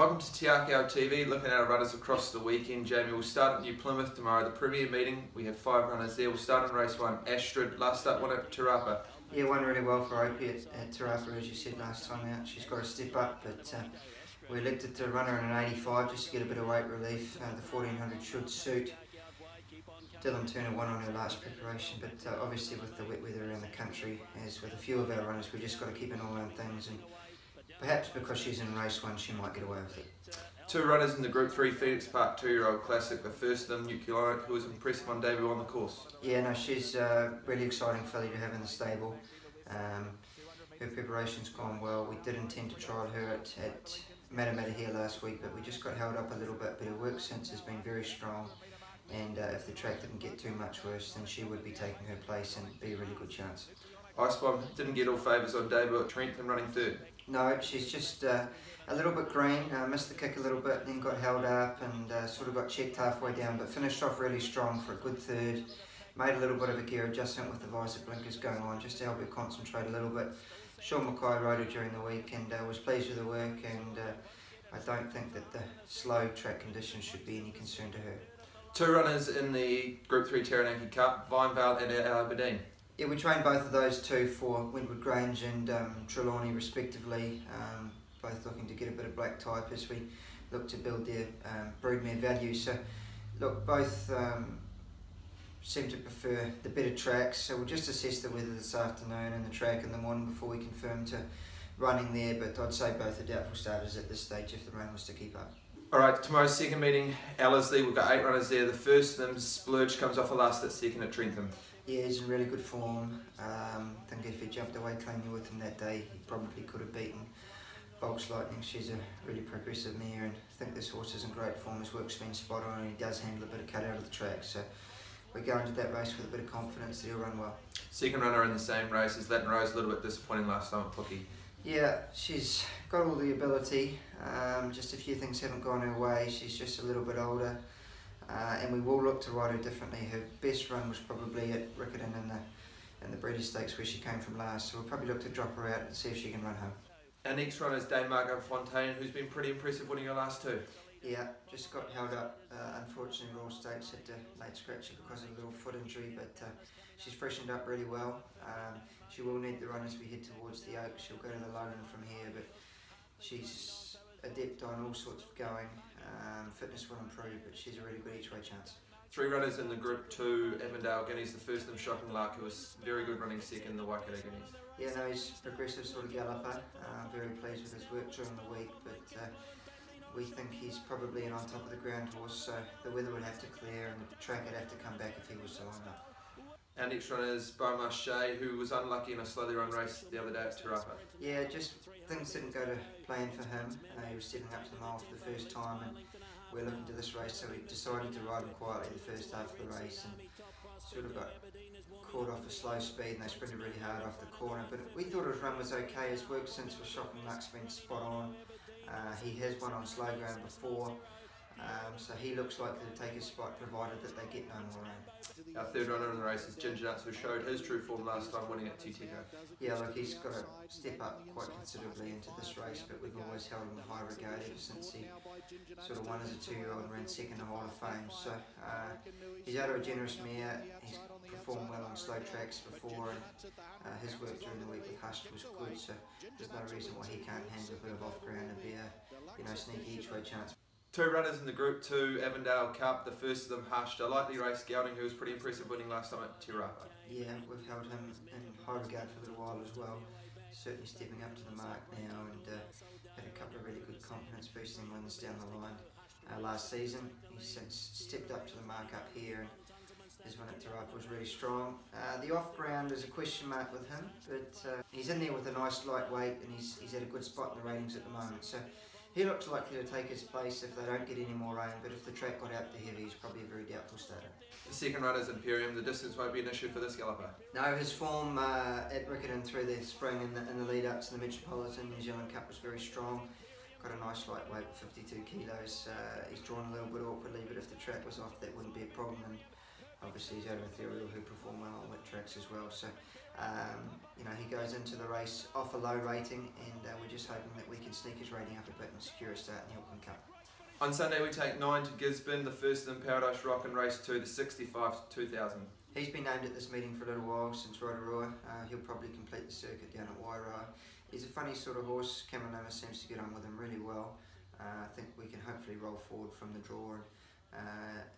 Welcome to Akau TV, looking at our runners across the weekend. Jamie, we'll start at New Plymouth tomorrow, the Premier meeting. We have 5 runners there. We'll start in race 1, Astrid. Last up, one at Te Rapa. Yeah, won really well for Opie at Te Rapa, as you said last time out. She's got to step up, but we elected to run her in an 85 just to get a bit of weight relief. The 1400 should suit. Dylan Turner won on her last preparation, but obviously with the wet weather around the country, as with a few of our runners, we just got to keep an eye on things, and perhaps because she's in race 1, she might get away with it. 2 runners in the Group 3 Phoenix Park 2-year-old classic. The first of them, Nucleonic, who was impressive on debut on the course. Yeah, no, she's a really exciting filly to have in the stable. Her preparation's gone well. We did intend to trial her at Matamata here last week, but we just got held up a little bit. But her work since has been very strong, and if the track didn't get too much worse, then she would be taking her place and be a really good chance. Icebomb didn't get all favours on debut at Trentham, running 3rd. No, she's just a little bit green, missed the kick a little bit, then got held up and sort of got checked halfway down, but finished off really strong for a good 3rd. Made a little bit of a gear adjustment with the visor blinkers going on just to help her concentrate a little bit. Sean Mackay rode her during the week and was pleased with her work, and I don't think that the slow track conditions should be any concern to her. 2 runners in the Group 3 Taranaki Cup, Vinevale and Aberdeen. Yeah, we trained both of those 2 for Windward Grange and Trelawney respectively, both looking to get a bit of black type as we look to build their broodmare value. So look, both seem to prefer the better tracks, so we'll just assess the weather this afternoon and the track in the morning before we confirm to running there, but I'd say both are doubtful starters at this stage if the rain was to keep up. Alright, tomorrow's second meeting, Ellerslie. We've got 8 runners there. The first of them, Splurge, comes off a last at second at Trentham. Yeah, he's in really good form. I think if he jumped away cleanly with him that day, he probably could have beaten Volks Lightning. She's a really progressive mare, and I think this horse is in great form. His work's been spot on, and he does handle a bit of cut out of the track. So we go into that race with a bit of confidence that he'll run well. Second runner in the same race is Latin Rose, a little bit disappointing last time at Pookie. Yeah, she's got all the ability. Just a few things haven't gone her way. She's just a little bit older. And we will look to ride her differently. Her best run was probably at Riccarton in the Breeders' Stakes where she came from last, so we'll probably look to drop her out and see if she can run home. Our next runner is Dame Margot Fontaine, who's been pretty impressive winning her last 2. Yeah, just got held up. Unfortunately, Royal Stakes had to late scratch her because of a little foot injury, but she's freshened up really well. She will need the run as we head towards the Oaks. She'll go to the Lowland from here, but she's adept on all sorts of going. Fitness will improve, but she's a really good each way chance. 3 runners in the Group 2, Avondale Guineas. The first of them, Shocking Lark, who was very good running second in the Waikato Guineas. Yeah, no, he's a progressive sort of galloper. Very pleased with his work during the week, but we think he's probably an on top of the ground horse, so the weather would have to clear and the track would have to come back if he was to line up. Our next runner is Beaumarchais, who was unlucky in a slowly run race the other day at Te Rapa. Yeah, just things didn't go to plan for him. He was stepping up to the mile for the first time, and we're looking to this race, so we decided to ride him quietly the first half of the race, and sort of got caught off a slow speed, and they sprinted really hard off the corner. But we thought his run was okay. His work since was Shocking Luck's been spot on. He has won on slow ground before, so he looks likely to take his spot provided that they get no more rain. Our third runner in the race is Ginger Nuts, who showed his true form last time winning at Titico. Yeah, look, he's got to step up quite considerably into this race, but we've always held him in high regard ever since he sort of won as a 2-year-old and ran second in the Hall of Fame. So he's out of a generous mare. He's performed well on slow tracks before, and his work during the week with Hushed was good, so there's no reason why he can't handle a bit of off ground and be a sneaky each way chance. 2 runners in the Group 2 Avondale Cup. The first of them, Hushed, a lightly raced gelding who was pretty impressive winning last time at Te Rapa. Yeah, we've held him in high regard for a little while as well. Certainly stepping up to the mark now, and had a couple of really good confidence boosting wins down the line last season. He's since stepped up to the mark up here, and his win at Te Rapa was really strong. The off ground is a question mark with him, but he's in there with a nice lightweight, and he's at a good spot in the ratings at the moment. So he looks likely to take his place if they don't get any more rain, but if the track got out to heavy, he's probably a very doubtful starter. The second runner is Imperium. The distance won't be an issue for this galloper. No, his form at Riccarton through the spring and the lead up to the Metropolitan New Zealand Cup was very strong. Got a nice lightweight, 52 kilos. He's drawn a little bit awkwardly, but if the track was off, that wouldn't be a problem. And obviously he's out of Ethereal, who perform well on wet tracks as well. So he goes into the race off a low rating, and we're just hoping that we can sneak his rating up a bit and secure a start in the Auckland Cup. On Sunday we take 9 to Gisborne, the first of them Paradise Rock, and race 2, the 65 to 2000. He's been named at this meeting for a little while since Rotorua. He'll probably complete the circuit down at Wairoa. He's a funny sort of horse. Cameron Lama seems to get on with him really well. I think we can hopefully roll forward from the draw, and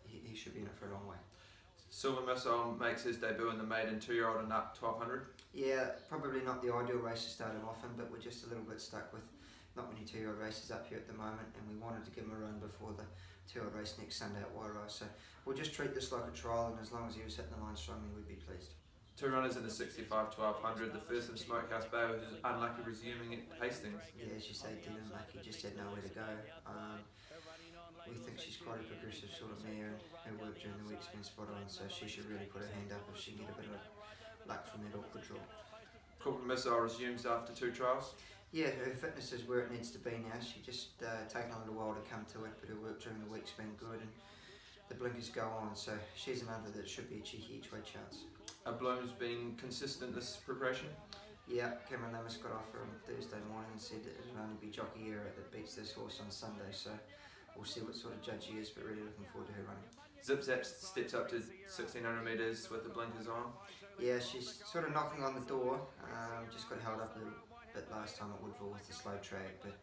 he should be in it for a long way. Silver Missile makes his debut in the maiden 2-year-old and up 1200. Yeah, probably not the ideal race to start him off in, but we're just a little bit stuck with not many 2-year-old races up here at the moment, and we wanted to give him a run before the 2-year-old race next Sunday at Wairoa. So we'll just treat this like a trial, and as long as he was hitting the line strongly, we'd be pleased. 2 runners in the 65-1200, the first of Smokehouse Bay, who's unlucky resuming at Hastings. Yeah, as you say, Dylan, like he just had nowhere to go. We think she's quite a progressive sort of mare, and her work during the week's been spot on, so she should really put her hand up if she can get a bit of luck from that awkward draw. Corporate Missile resumes after 2 trials. Yeah, her fitness is where it needs to be now. She just taken a little while to come to it, but her work during the week's been good, and the blinkers go on, so she's another that should be a cheeky each way chance. Bloom's been consistent this progression. Yeah, Cameron Lamas got off her on Thursday morning and said that it'll only be Jockey Era that beats this horse on Sunday, so we'll see what sort of judge he is, but really looking forward to her running. Zip Zap steps up to 1600 metres with the blinkers on. Yeah, she's sort of knocking on the door, just got held up a little bit last time at Woodville with the slow track, but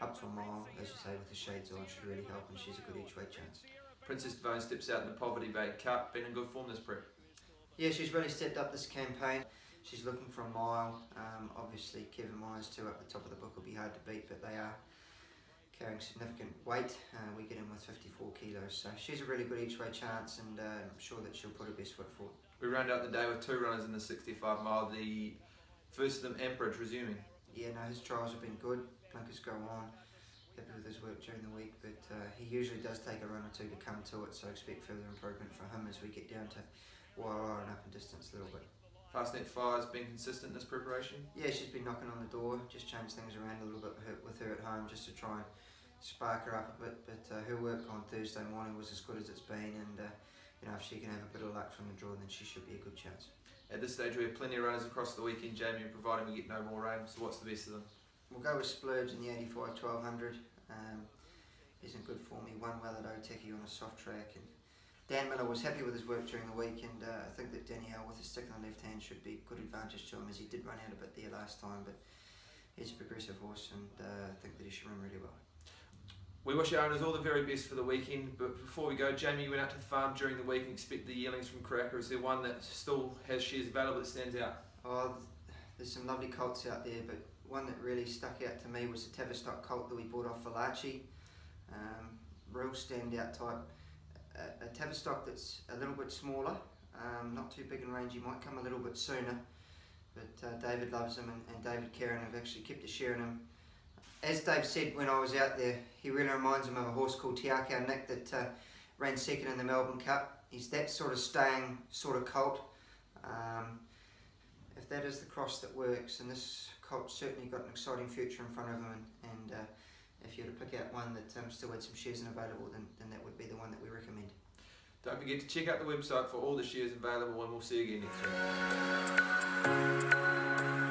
up to a mile, as you say, with the shades on should really help, and she's a good each way chance. Princess Devone steps out in the Poverty Bay Cup, been in good form this prep. Yeah, she's really stepped up this campaign. She's looking for a mile. Obviously, Kevin Myers too up the top of the book will be hard to beat, but they are carrying significant weight. We get in with 54 kilos, so she's a really good each way chance, and I'm sure that she'll put her best foot forward. We round out the day with 2 runners in the 65 mile, the first of them Emperor resuming. Yeah, no, his trials have been good. Blinkers go on. Happy with his work during the week, but he usually does take a run or two to come to it, so expect further improvement for him as we get down to Wairoa and up in distance a little bit. Fastnet Fire's been consistent in this preparation. Yeah, she's been knocking on the door, just changed things around a little bit with her at home just to try and spark her up a bit, but her work on Thursday morning was as good as it's been, and if she can have a bit of luck from the draw, then she should be a good chance. At this stage we have plenty of runners across the weekend, Jamie, providing we get no more rain, so what's the best of them? We'll go with Splurge in the 85-1200. He's in good form. He won well at Otaki on a soft track, and Dan Miller was happy with his work during the week, and I think that Danielle with his stick in the left hand should be a good advantage to him, as he did run out a bit there last time, but he's a progressive horse, and I think that he should run really well. We wish our owners all the very best for the weekend, but before we go, Jamie, you went out to the farm during the week and expect the yearlings from Cracker. Is there one that still has shares available that stands out? Oh, there's some lovely colts out there, but one that really stuck out to me was the Tavistock colt that we bought off Valachi. Real standout type. A Tavistock that's a little bit smaller, not too big and rangy, might come a little bit sooner, but David loves him, and David Karen have actually kept a share in him. As Dave said when I was out there, he really reminds him of a horse called Te Akau Nick that ran second in the Melbourne Cup. He's that sort of staying sort of colt. If that is the cross that works, and this colt's certainly got an exciting future in front of him, and if you were to pick out one that still had some shares available, then that would be the one that we recommend. Don't forget to check out the website for all the shares available, and we'll see you again next week.